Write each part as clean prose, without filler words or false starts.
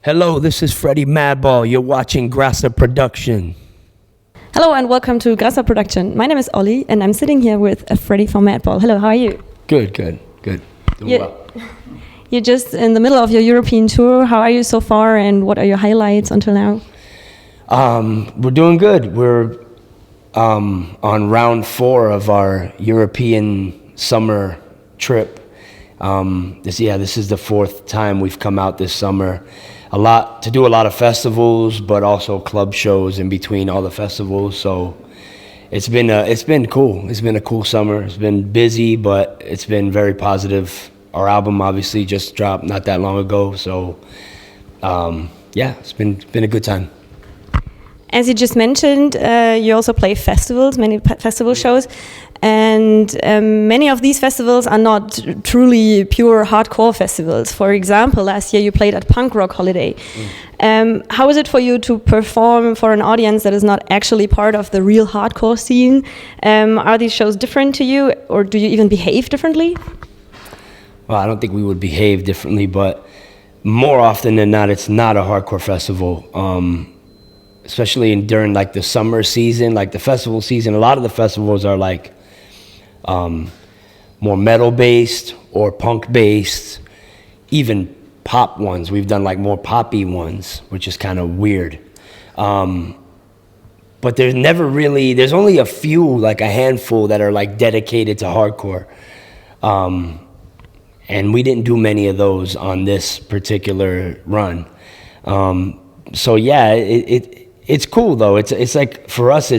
Hello, this is Freddy Madball. You're watching Grasser Production. Hello and welcome to Grasser Production. My name is Oli and I'm sitting here with Freddy from Madball. Hello, how are you? Good. Doing well. You're just in the middle of your European tour. How are you so far and what are your highlights until now? We're doing good. We're on round 4 of our European summer trip. This is the 4th time we've come out this summer. To do a lot of festivals, but also club shows in between all the festivals. So it's been cool. It's been a cool summer. It's been busy, but it's been very positive. Our album obviously just dropped not that long ago. So it's been a good time. As you just mentioned, you also play festivals, many festival shows, and many of these festivals are not truly pure hardcore festivals. For example, last year you played at Punk Rock Holiday. How is it for you to perform for an audience that is not actually part of the real hardcore scene? Are these shows different to you, or do you even behave differently? Well, I don't think we would behave differently, but more often than not, it's not a hardcore festival. Especially during like the summer season, like the festival season, a lot of the festivals are like more metal based or punk based, even pop ones. We've done like more poppy ones, which is kind of weird. But there's only a few, like a handful that are like dedicated to hardcore. And we didn't do many of those on this particular run. So yeah, it's cool though. It's like for us,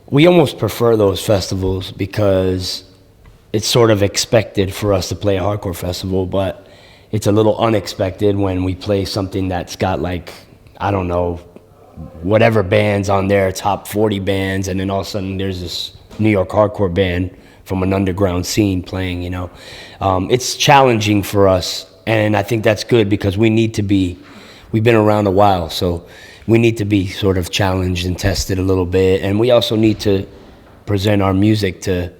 we almost prefer those festivals because it's sort of expected for us to play a hardcore festival, but it's a little unexpected when we play something that's got like, I don't know, whatever bands on there, top 40 bands, and then all of a sudden there's this New York hardcore band from an underground scene playing, you know. It's challenging for us, and I think that's good because we've been around a while, so we need to be sort of challenged and tested a little bit. And we also need to present our music to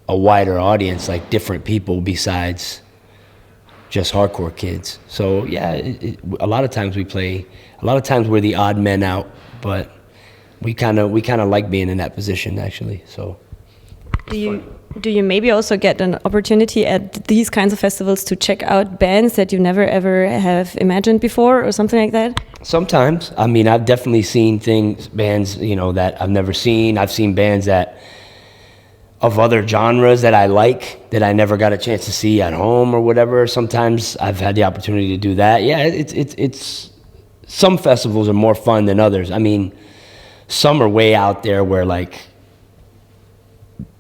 a wider audience, like different people besides just hardcore kids. So yeah, a lot of times we're the odd men out, but we kind of like being in that position actually. So Do you maybe also get an opportunity at these kinds of festivals to check out bands that you never ever have imagined before or something like that? Sometimes. I mean, I've definitely seen bands, you know, that I've never seen. I've seen bands of other genres that I like that I never got a chance to see at home or whatever. Sometimes I've had the opportunity to do that. Yeah, it's some festivals are more fun than others. I mean, some are way out there where like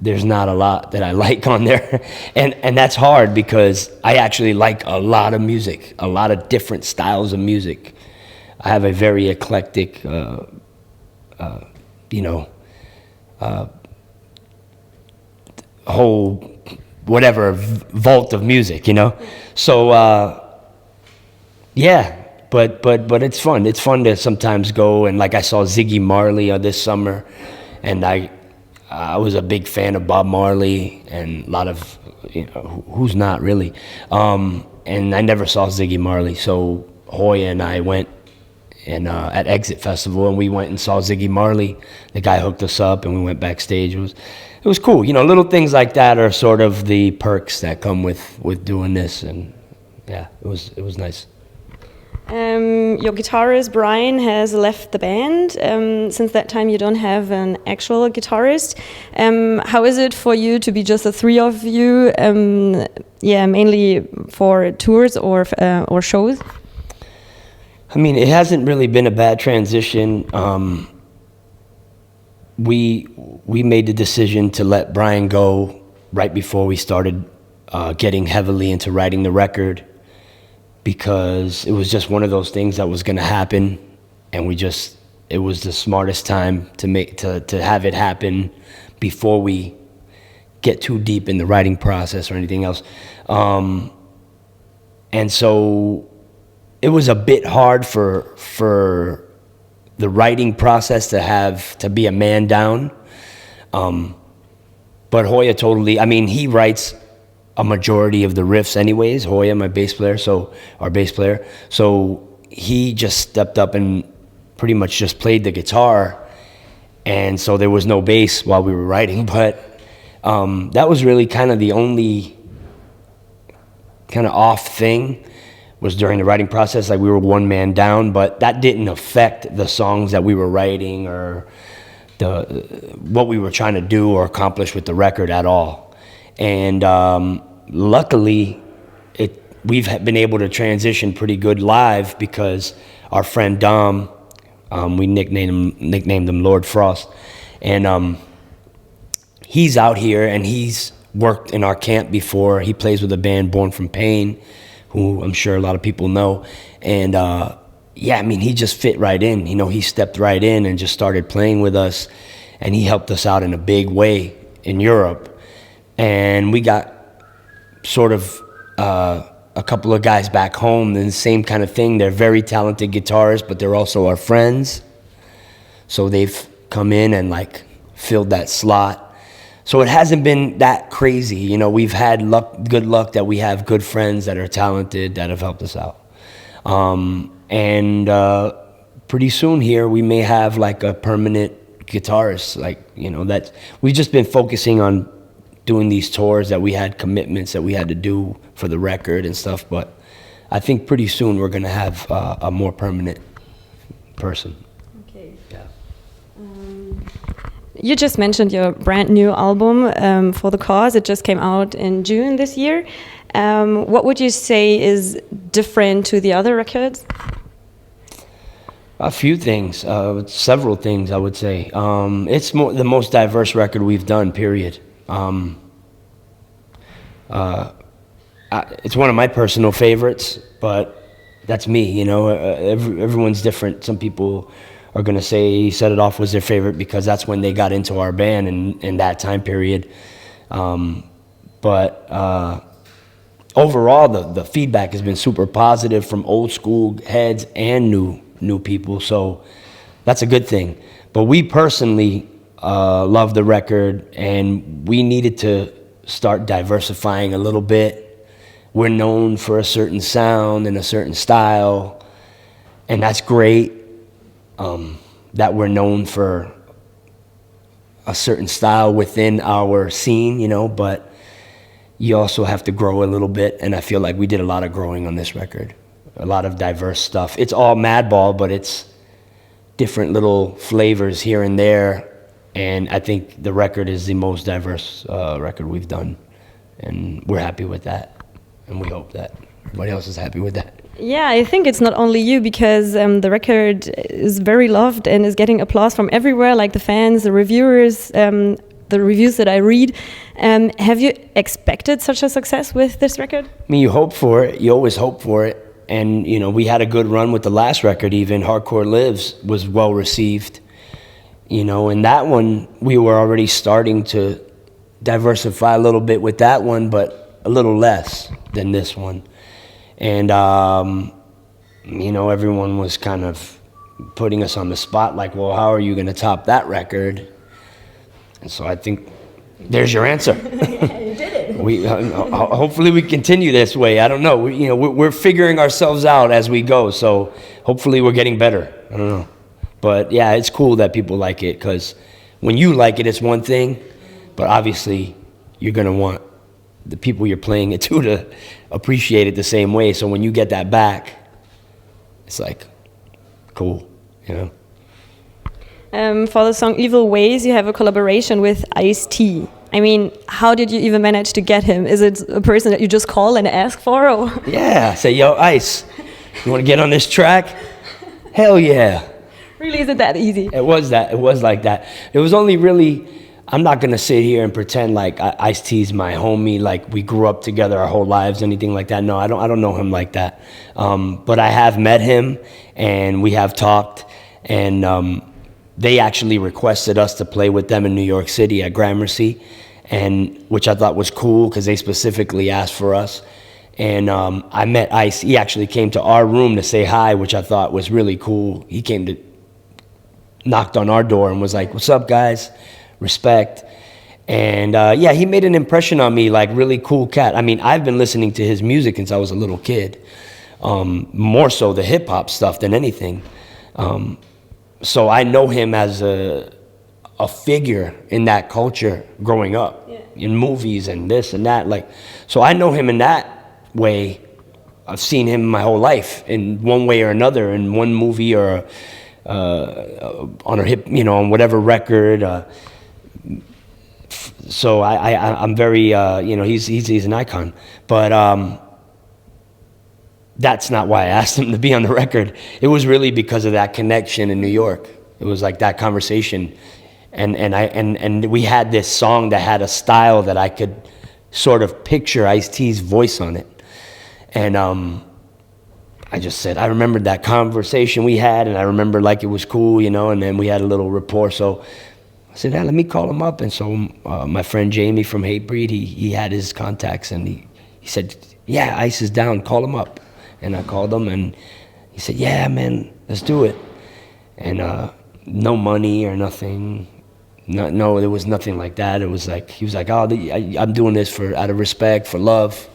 there's not a lot that I like on there. And that's hard because I actually like a lot of music, a lot of different styles of music. I have a very eclectic, whole whatever vault of music, you know? So, yeah, but it's fun. It's fun to sometimes go, and like I saw Ziggy Marley this summer, and I was a big fan of Bob Marley and a lot of, you know, who's not really. And I never saw Ziggy Marley, so Hoya and I went at Exit Festival, and we went and saw Ziggy Marley. The guy hooked us up, and we went backstage. It was cool. You know, little things like that are sort of the perks that come with doing this, and yeah, it was nice. Your guitarist Brian has left the band. Since that time you don't have an actual guitarist. How is it for you to be just the 3 of you, mainly for tours or shows? I mean, it hasn't really been a bad transition. We made the decision to let Brian go right before we started getting heavily into writing the record, because it was just one of those things that was going to happen, and it was the smartest time to have it happen before we get too deep in the writing process or anything else. And so it was a bit hard for the writing process to be a man down. But Hoya he writes a majority of the riffs anyways, Hoya, my bass player, our bass player. So he just stepped up and pretty much just played the guitar. And so there was no bass while we were writing, but that was really kind of the only kind of off thing was during the writing process. Like we were one man down, but that didn't affect the songs that we were writing or what we were trying to do or accomplish with the record at all. And luckily, we've been able to transition pretty good live because our friend Dom, we nicknamed him Lord Frost, and he's out here and he's worked in our camp before. He plays with a band, Born from Pain, who I'm sure a lot of people know. And yeah, I mean, he just fit right in. You know, he stepped right in and just started playing with us, and he helped us out in a big way in Europe. And we got sort of a couple of guys back home, and the same kind of thing. They're very talented guitarists, but they're also our friends. So they've come in and like filled that slot. So it hasn't been that crazy. You know, we've had good luck that we have good friends that are talented that have helped us out. And pretty soon here we may have like a permanent guitarist. Like, you know, that we've just been focusing on doing these tours, that we had commitments that we had to do for the record and stuff. But I think pretty soon we're gonna have a more permanent person. Okay. Yeah. You just mentioned your brand new album, For the Cause. It just came out in June this year. What would you say is different to the other records? A few things, several things I would say. It's the most diverse record we've done, period. It's one of my personal favorites, but that's me, you know. Everyone's different. Some people are going to say Set It Off was their favorite because that's when they got into our band in that time period. But overall, the feedback has been super positive from old school heads and new people, so that's a good thing. But we personally love the record, and we needed to start diversifying a little bit. We're known for a certain sound and a certain style, and that's great. That we're known for a certain style within our scene, you know, but you also have to grow a little bit, and I feel like we did a lot of growing on this record. A lot of diverse stuff. It's all Madball, but it's different little flavors here and there, and I think the record is the most diverse record we've done, and we're happy with that, and we hope that everybody else is happy with that. Yeah, I think it's not only you, because the record is very loved and is getting applause from everywhere, like the fans, the reviewers, the reviews that I read. Have you expected such a success with this record? I mean, you hope for it. You always hope for it. And, you know, we had a good run with the last record even. Hardcore Lives was well received. You know, and that one, we were already starting to diversify a little bit with that one, but a little less than this one. And, you know, everyone was kind of putting us on the spot, like, well, how are you going to top that record? And so I think there's your answer. Yeah, you did it. Hopefully we continue this way. I don't know. We're figuring ourselves out as we go, so hopefully we're getting better. I don't know. But, yeah, it's cool that people like it, because when you like it, it's one thing, but obviously you're going to want the people you're playing it to appreciate it the same way. So when you get that back, it's like, cool, you know? For the song Evil Ways, you have a collaboration with Ice-T. I mean, how did you even manage to get him? Is it a person that you just call and ask for? Or? Yeah, say, yo, Ice, you want to get on this track? Hell yeah. Really, is it that easy? It was like that. It was only really, I'm not going to sit here and pretend like Ice-T's my homie, like we grew up together our whole lives, anything like that. No, I don't know him like that. But I have met him, and we have talked, and they actually requested us to play with them in New York City at Gramercy, and which I thought was cool because they specifically asked for us. And I met Ice. He actually came to our room to say hi, which I thought was really cool. He knocked on our door and was like, "What's up, guys? Respect." And yeah, he made an impression on me, like really cool cat. I mean, I've been listening to his music since I was a little kid, more so the hip hop stuff than anything. So I know him as a figure in that culture growing up, in movies and this and that. Like, so I know him in that way. I've seen him my whole life in one way or another, in one movie or on a hip, you know, on whatever record. So I'm very, you know, he's an icon. But that's not why I asked him to be on the record. It was really because of that connection in New York. It was like that conversation, and we had this song that had a style that I could sort of picture Ice-T's voice on it. And I just said, I remembered that conversation we had, and I remember like it was cool, you know, and then we had a little rapport. So I said, let me call him up. And so my friend Jamie from Hatebreed, he had his contacts, and he said, yeah, Ice is down, call him up. And I called him, and he said, yeah, man, let's do it. And no money or nothing. No, there was nothing like that. It was like, he was like, oh, I'm doing this out of respect, for love.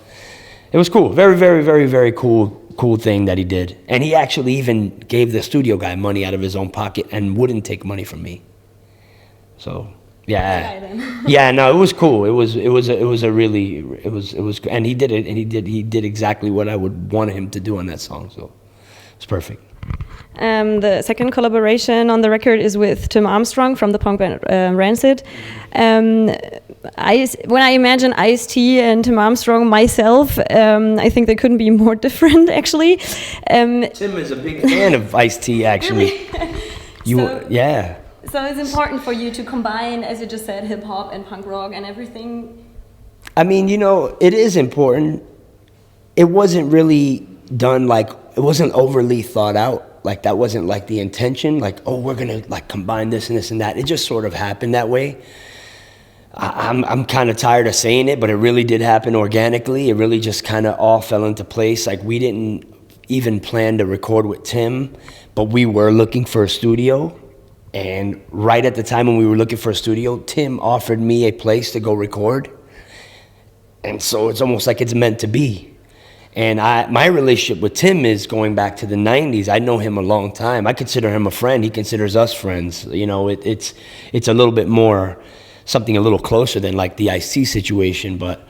It was cool. Very, very, very, very cool thing that he did. And he actually even gave the studio guy money out of his own pocket and wouldn't take money from me. So yeah, yeah, no, it was cool. It was a really, and he did it, and he did exactly what I would want him to do on that song. So it's perfect. The second collaboration on the record is with Tim Armstrong from the punk band Rancid. When I imagine Ice-T and Tim Armstrong myself, I think they couldn't be more different, actually. Tim is a big fan of Ice-T, actually. Really? So it's important for you to combine, as you just said, hip hop and punk rock and everything. I mean, you know, it is important. It wasn't really done like, it wasn't overly thought out. Like, that wasn't like the intention, like, oh, we're gonna like combine this and this and that. It just sort of happened that way. I'm kind of tired of saying it, but it really did happen organically. It really just kind of all fell into place. Like, we didn't even plan to record with Tim, but we were looking for a studio. And right at the time when we were looking for a studio, Tim offered me a place to go record. And so it's almost like it's meant to be. And my relationship with Tim is going back to the 90s. I know him a long time. I consider him a friend. He considers us friends. You know, it's a little bit more, something a little closer than like the Ice-T situation. But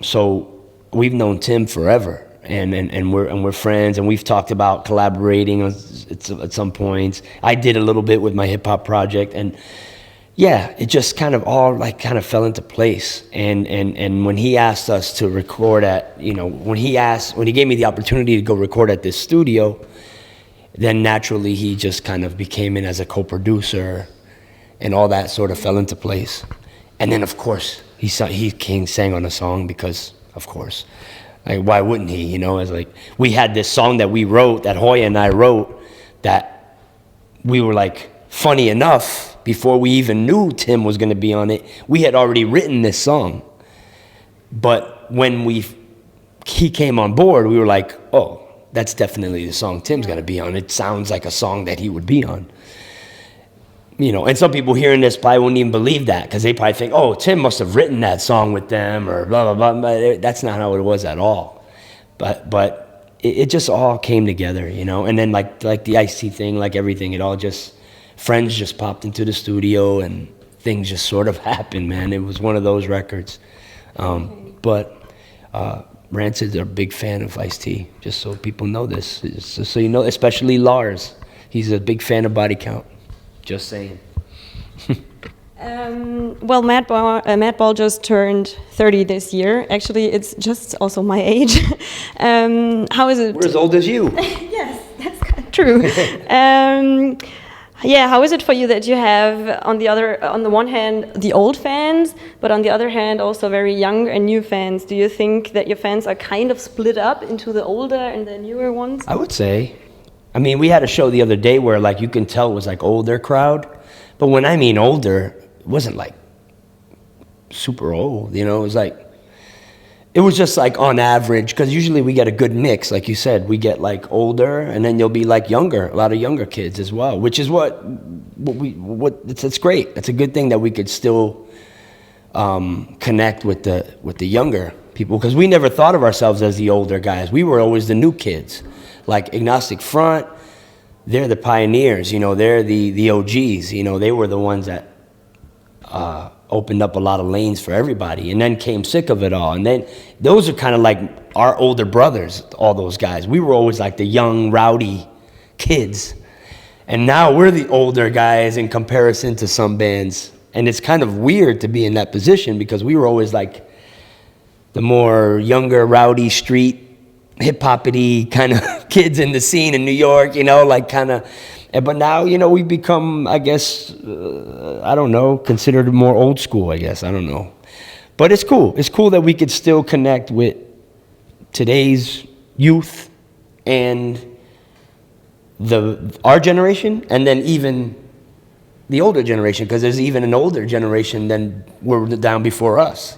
so we've known Tim forever. And we're friends, and we've talked about collaborating at some points. I did a little bit with my hip hop project, and yeah, it just kind of all like kind of fell into place. And when he asked us to record at, you know, when he gave me the opportunity to go record at this studio, then naturally he just kind of became in as a co-producer, and all that sort of fell into place. And then of course he sang on a song because of course. Like, why wouldn't he? You know, it's like we had this song that we wrote, that Hoya and I wrote, that we were like, funny enough, before we even knew Tim was going to be on it, we had already written this song. But when he came on board, we were like, oh, that's definitely the song Tim's going to be on. It sounds like a song that he would be on. You know, and some people hearing this probably wouldn't even believe that, because they probably think, oh, Tim must have written that song with them or blah, blah, blah. But that's not how it was at all. But it just all came together, you know. And then like the Ice-T thing, like everything, it all just, friends just popped into the studio and things just sort of happened, man. It was one of those records. But Rancid's a big fan of Ice-T, just so people know this. Just so you know, especially Lars. He's a big fan of Body Count. Just saying. Well, Madball just turned 30 this year. Actually, it's just also my age. How is it? We're as old as you. Yes, that's kind of true. Yeah, how is it for you that you have on the one hand the old fans, but on the other hand also very young and new fans? Do you think that your fans are kind of split up into the older and the newer ones? I would say. I mean, we had a show the other day where like you can tell it was like older crowd, but when I mean older, it wasn't like super old, you know. It was just like on average, because usually we get a good mix, like you said. We get like older, and then you'll be like younger, a lot of younger kids as well, which is it's great. It's a good thing that we could still connect with the younger people, because we never thought of ourselves as the older guys. We were always the new kids. Like Agnostic Front, they're the pioneers, they're the OGs, they were the ones that opened up a lot of lanes for everybody, and then came Sick of It All. And then those are kind of like our older brothers, all those guys. We were always like the young, rowdy kids. And now we're the older guys in comparison to some bands. And it's kind of weird to be in that position, because we were always like the more younger, rowdy, street, hip-hoppity kind of kids in the scene in New York, but now, we've become, I guess, I don't know, considered more old school, I guess. I don't know. But it's cool. It's cool that we could still connect with today's youth and our generation, and then even the older generation, because there's even an older generation than were down before us,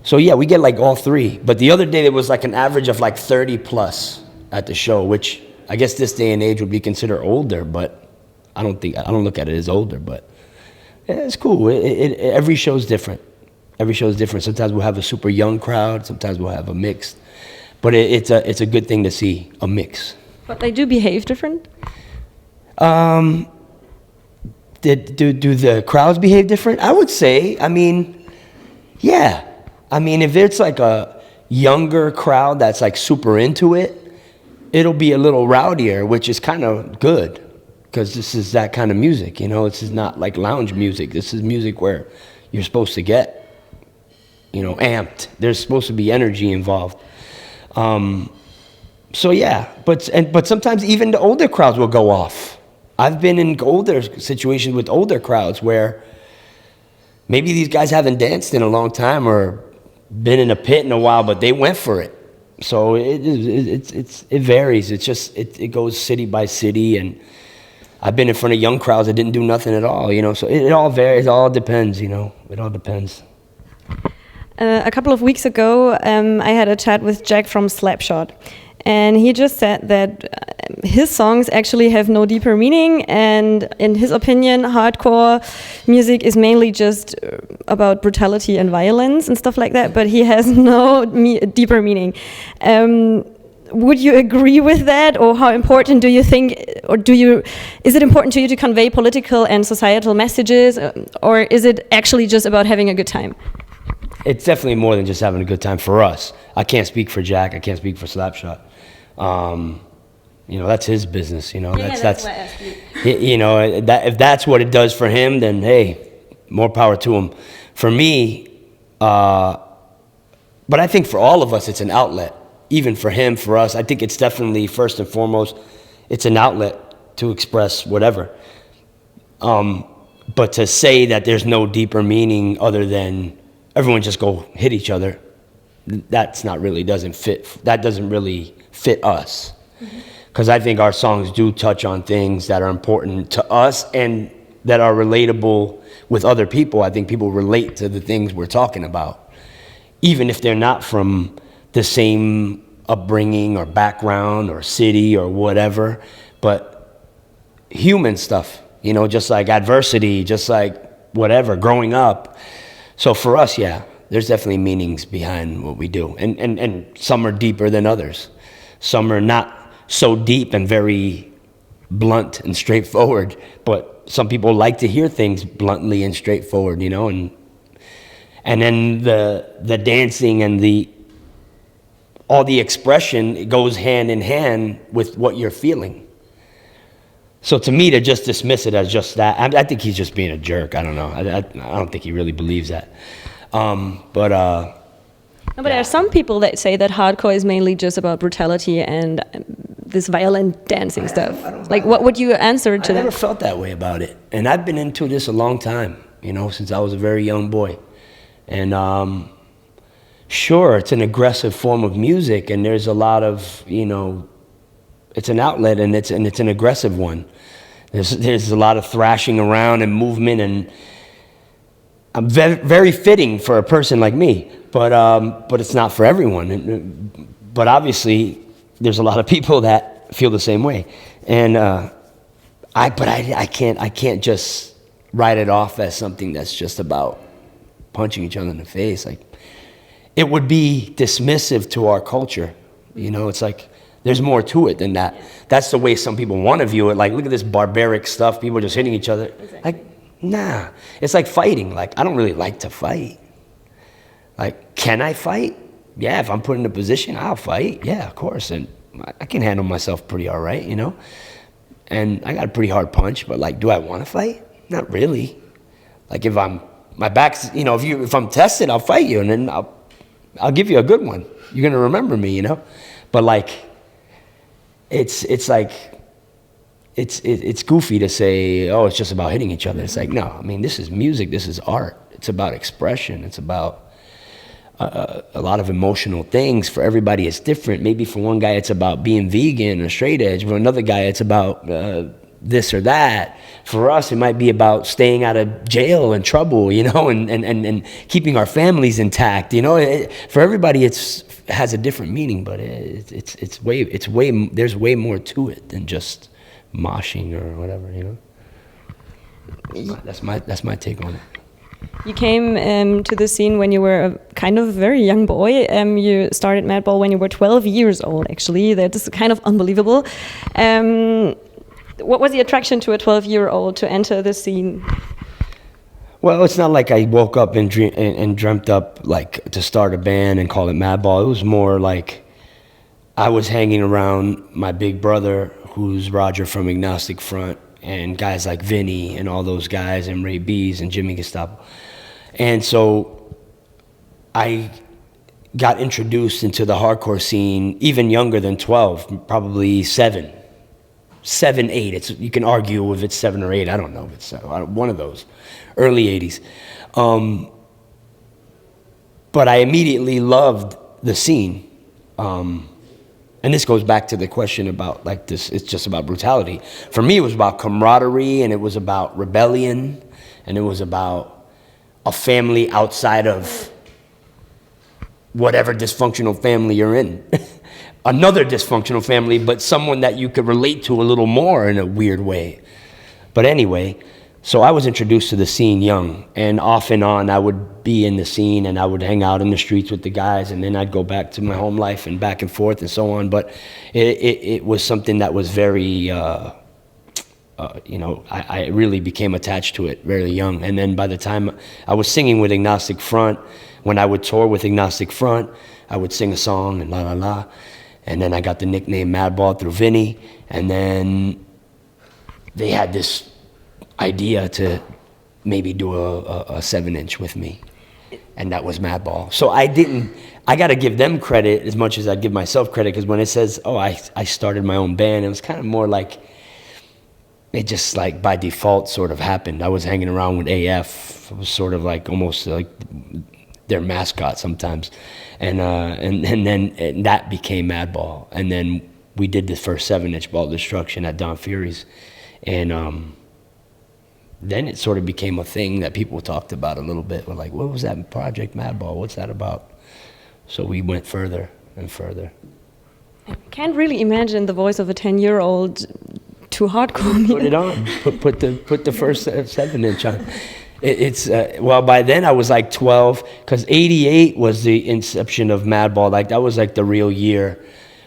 So yeah, we get like all three. But the other day there was like an average of like 30 plus at the show, which I guess this day and age would be considered older, but I don't look at it as older, but yeah, it's cool. Every show's different. Every show is different. Sometimes we'll have a super young crowd, sometimes we'll have a mixed. But it's a good thing to see a mix. But they do behave different? Do the crowds behave different? I would say, yeah. If it's like a younger crowd that's like super into it, it'll be a little rowdier, which is kind of good, because this is that kind of music, This is not like lounge music. This is music where you're supposed to get, amped. There's supposed to be energy involved. So yeah, but sometimes even the older crowds will go off. I've been in older situations with older crowds where maybe these guys haven't danced in a long time or been in a pit in a while, but they went for it. So it varies. It's just it goes city by city, and I've been in front of young crowds that didn't do nothing at all. So it all varies. It all depends. It all depends. A couple of weeks ago, I had a chat with Jack from Slapshot, and he just said that his songs actually have no deeper meaning, and in his opinion, hardcore music is mainly just about brutality and violence and stuff like that, but he has no deeper meaning. Would you agree with that, or how important do you think, or is it important to you to convey political and societal messages, or is it actually just about having a good time? It's definitely more than just having a good time for us. I can't speak for Jack. I can't speak for Slapshot. That's his business. That's why I asked you. If that's what it does for him, then hey, more power to him. For me, but I think for all of us, it's an outlet. Even for him, for us, I think it's definitely first and foremost, it's an outlet to express whatever. But to say that there's no deeper meaning other than everyone just go hit each other, that doesn't really fit us. Because I think our songs do touch on things that are important to us and that are relatable with other people. I think people relate to the things we're talking about, even if they're not from the same upbringing or background or city or whatever, but human stuff, just like adversity, just like whatever, growing up. So for us, yeah, there's definitely meanings behind what we do. And some are deeper than others. Some are not so deep and very blunt and straightforward, but some people like to hear things bluntly and straightforward, and then the dancing and all the expression, it goes hand in hand with what you're feeling. So to me, to just dismiss it as just that, I think he's just being a jerk. I don't know. I don't think he really believes that. But there are some people that say that hardcore is mainly just about brutality and this violent dancing stuff. Like, what would you answer to that? I never felt that way about it. And I've been into this a long time, since I was a very young boy. And sure, it's an aggressive form of music, and there's a lot of, it's an outlet, and it's an aggressive one. There's a lot of thrashing around and movement, and I'm very, very fitting for a person like me, but it's not for everyone. But obviously, there's a lot of people that feel the same way, and I can't just write it off as something that's just about punching each other in the face. Like, it would be dismissive to our culture. You know, it's like, there's more to it than that. That's the way some people want to view it. Like, look at this barbaric stuff. People just hitting each other. Exactly. Like, nah. It's like fighting. Like, I don't really like to fight. Like, can I fight? Yeah, if I'm put in a position, I'll fight. Yeah, of course. And I can handle myself pretty all right, you know? And I got a pretty hard punch, but like, do I want to fight? Not really. Like, if my back's, you know, if I'm tested, I'll fight you, and then I'll give you a good one. You're gonna remember me, you know? But like, it's goofy to say, oh, it's just about hitting each other. It's like, no, I mean, this is music, this is art. It's about expression. It's about a lot of emotional things. For everybody, it's different. Maybe for one guy, it's about being vegan or straight edge. For another guy, it's about this or that. For us, it might be about staying out of jail and trouble, you know, and keeping our families intact. You know, for everybody, it has a different meaning, but it's way there's way more to it than just moshing or whatever, you know. That's my take on it. You came to the scene when you were a kind of very young boy. You started Madball when you were 12 years old, actually. That is kind of unbelievable. What was the attraction to a 12-year-old to enter the scene? Well, it's not like I woke up and dreamt up like to start a band and call it Madball. It was more like I was hanging around my big brother, who's Roger from Agnostic Front, and guys like Vinny and all those guys, and Ray B's and Jimmy Gestapo. And so I got introduced into the hardcore scene even younger than 12, probably 7, 8. You can argue if it's 7 or 8. I don't know if it's one of those, early 80s. But I immediately loved the scene. And this goes back to the question about like this, it's just about brutality. For me, it was about camaraderie, and it was about rebellion, and it was about a family outside of whatever dysfunctional family you're in. Another dysfunctional family, but someone that you could relate to a little more in a weird way. But anyway, so I was introduced to the scene young, and off and on I would be in the scene, and I would hang out in the streets with the guys, and then I'd go back to my home life and back and forth and so on. But it was something that was very, you know, I really became attached to it very young. And then by the time I was singing with Agnostic Front, when I would tour with Agnostic Front, I would sing a song and la la la. And then I got the nickname Madball through Vinny, and then they had this idea to maybe do a 7-inch with me, and that was Madball. So I got to give them credit as much as I give myself credit, because when it says, oh, I started my own band, it was kind of more like, it just like by default sort of happened. I was hanging around with AF. It was sort of like almost like their mascot sometimes. And then that became Madball. And then we did the first 7-inch Ball Destruction at Don Fury's. And then it sort of became a thing that people talked about a little bit. We're like, what was that project Madball? What's that about? So we went further and further. I can't really imagine the voice of a 10-year-old too hardcore. Put it on. Put the first 7-inch on. It's well, by then I was like 12, because 88 was the inception of Madball. Like that was like the real year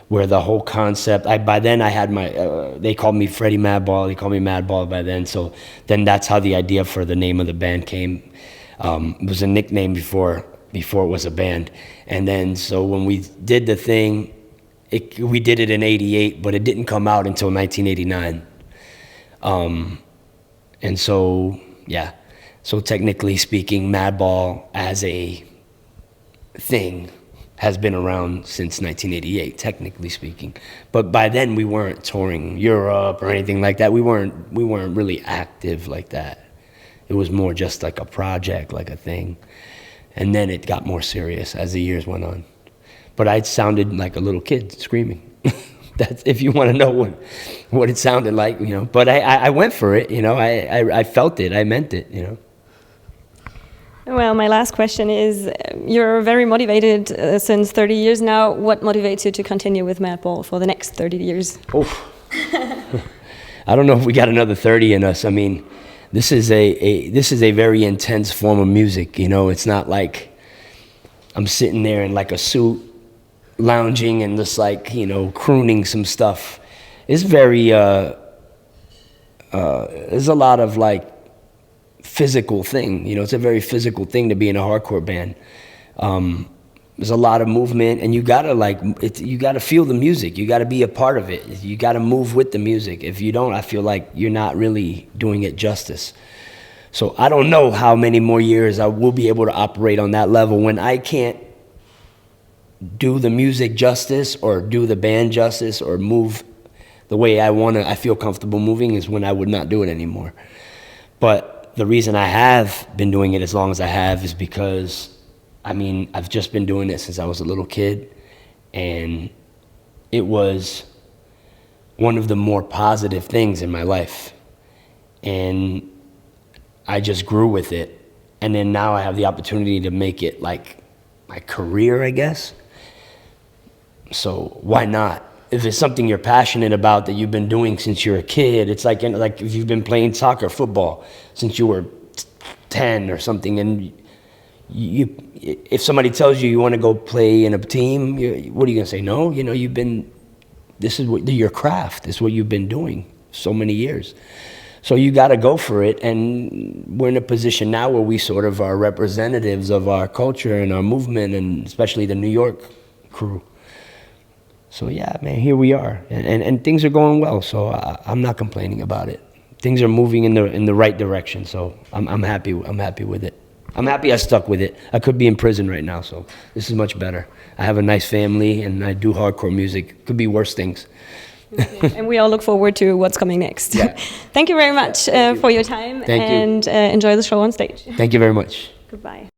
where the whole concept, by then I had my, they called me Freddy Madball, they called me Madball by then. So then that's how the idea for the name of the band came. It was a nickname before it was a band. And then so when we did the thing, we did it in 88, but it didn't come out until 1989. And so, yeah. So technically speaking, Madball as a thing has been around since 1988, technically speaking. But by then we weren't touring Europe or anything like that. We weren't really active like that. It was more just like a project, like a thing. And then it got more serious as the years went on. But I sounded like a little kid screaming. That's if you want to know what it sounded like, you know. But I went for it, you know. I felt it. I meant it, you know. Well, my last question is, you're very motivated since 30 years now. What motivates you to continue with Madball for the next 30 years? Oh, I don't know if we got another 30 in us. I mean, this is a very intense form of music. You know, it's not like I'm sitting there in like a suit, lounging and just like, you know, crooning some stuff. It's very there's a lot of like physical thing. You know, it's a very physical thing to be in a hardcore band. There's a lot of movement, and you gotta feel the music. You gotta be a part of it. You gotta move with the music. If you don't, I feel like you're not really doing it justice. So I don't know how many more years I will be able to operate on that level when I can't do the music justice or do the band justice or move the way I feel comfortable moving, is when I would not do it anymore. But the reason I have been doing it as long as I have is because, I mean, I've just been doing it since I was a little kid, and it was one of the more positive things in my life. And I just grew with it. And then now I have the opportunity to make it like my career, I guess. So why not? If it's something you're passionate about that you've been doing since you're a kid, it's like if you've been playing soccer, football since you were 10 or something, and if somebody tells you want to go play in a team, what are you gonna say? No, you know, this is your craft. This is what you've been doing so many years. So you got to go for it, and we're in a position now where we sort of are representatives of our culture and our movement, and especially the New York crew. So yeah, man, here we are, and things are going well. So I'm not complaining about it. Things are moving in the right direction. So I'm happy. I'm happy with it. I'm happy I stuck with it. I could be in prison right now, so this is much better. I have a nice family, and I do hardcore music. Could be worse things. Okay. And we all look forward to what's coming next. Yeah. Thank you very much for your time, Thank you. and enjoy the show on stage. Thank you very much. Goodbye.